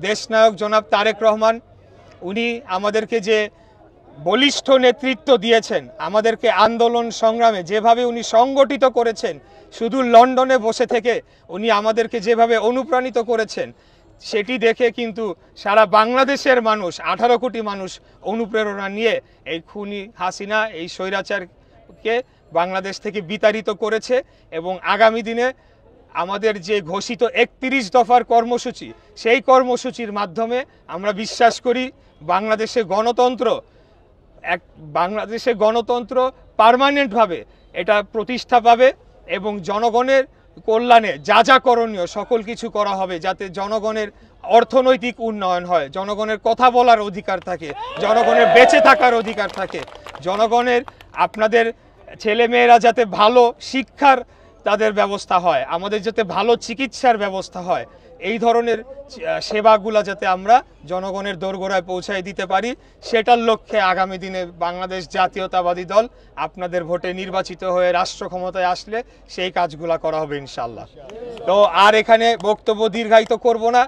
দেশনায়ক জনাব তারেক রহমান, উনি আমাদেরকে যে বলিষ্ঠ নেতৃত্ব দিয়েছেন, আমাদেরকে আন্দোলন সংগ্রামে যেভাবে উনি সংগঠিত করেছেন, শুধু লন্ডনে বসে থেকে উনি আমাদেরকে যেভাবে অনুপ্রাণিত করেছেন, সেটি দেখে কিন্তু সারা বাংলাদেশের মানুষ, 18 কোটি মানুষ অনুপ্রেরণা নিয়ে এই খুনি হাসিনা, এই স্বৈরাচারকে বাংলাদেশ থেকে বিতাড়িত করেছে। এবং আগামী দিনে আমাদের যে ঘোষিত 31 দফার কর্মসূচি, সেই কর্মসূচির মাধ্যমে আমরা বিশ্বাস করি বাংলাদেশে গণতন্ত্র পার্মানেন্টভাবে এটা প্রতিষ্ঠা পাবে এবং জনগণের কল্যাণে যা যা করণীয় সকল কিছু করা হবে, যাতে জনগণের অর্থনৈতিক উন্নয়ন হয়, জনগণের কথা বলার অধিকার থাকে, জনগণের বেঁচে থাকার অধিকার থাকে, জনগণের আপনাদের ছেলেমেয়েরা যাতে ভালো শিক্ষার তাদের ব্যবস্থা হয়, আমাদের যাতে ভালো চিকিৎসার ব্যবস্থা হয়, এই ধরনের সেবাগুলো যাতে আমরা জনগণের দোরগোড়ায় পৌঁছায় দিতে পারি, সেটার লক্ষ্যে আগামী দিনে বাংলাদেশ জাতীয়তাবাদী দল আপনাদের ভোটে নির্বাচিত হয়ে রাষ্ট্র ক্ষমতায় আসলে সেই কাজগুলো করা হবে ইনশাল্লাহ। তো আর এখানে বক্তব্য দীর্ঘায়িত করব না।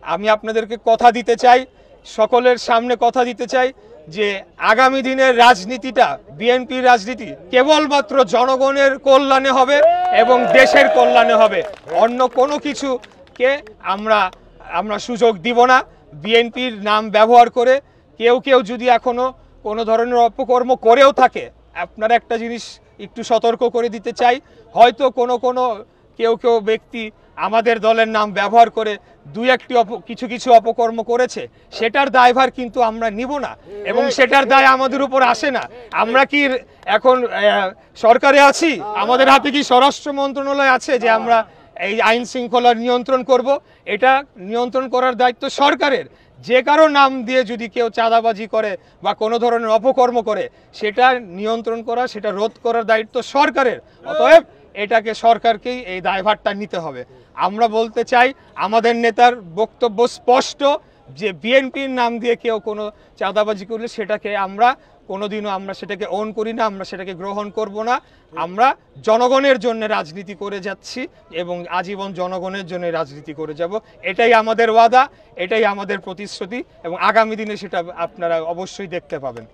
আমি আপনাদেরকে কথা দিতে চাই, সকলের সামনে কথা দিতে চাই যে আগামী দিনের রাজনীতিটা, বিএনপির রাজনীতি কেবলমাত্র জনগণের কল্যাণে হবে এবং দেশের কল্যাণে হবে। অন্য কোনো কিছুকে আমরা সুযোগ দিব না। বিএনপির নাম ব্যবহার করে কেউ যদি এখনো কোনো ধরনের অপকর্ম করেও থাকে, আপনারা একটা জিনিস একটু সতর্ক করে দিতে চাই, হয়তো কোনো কেউ ব্যক্তি আমাদের দলের নাম ব্যবহার করে কিছু অপকর্ম করেছে, সেটার দায়ভার কিন্তু আমরা নিব না এবং সেটার দায় আমাদের উপর আসে না। আমরা কি এখন সরকারে আছি? আমাদের হাতে কি স্বরাষ্ট্র মন্ত্রণালয় আছে যে আমরা এই আইন শৃঙ্খলার নিয়ন্ত্রণ করব? এটা নিয়ন্ত্রণ করার দায়িত্ব সরকারের। যে কারো নাম দিয়ে যদি কেউ চাঁদাবাজি করে বা কোনো ধরনের অপকর্ম করে, সেটা নিয়ন্ত্রণ করা, সেটা রোধ করার দায়িত্ব সরকারের। অতএব এটাকে সরকারকেই এই দায়ভারটা নিতে হবে। আমরা বলতে চাই, আমাদের নেতার বক্তব্য স্পষ্ট যে বিএনপির নাম দিয়ে কেউ কোনো চাঁদাবাজি করলে সেটাকে কোনোদিনও আমরা সেটাকে অন করি না, আমরা সেটাকে গ্রহণ করব না। আমরা জনগণের জন্য রাজনীতি করে যাচ্ছি এবং আজীবন জনগণের জন্য রাজনীতি করে যাব। এটাই আমাদের ওয়াদা, এটাই আমাদের প্রতিশ্রুতি এবং আগামী দিনে সেটা আপনারা অবশ্যই দেখতে পাবেন।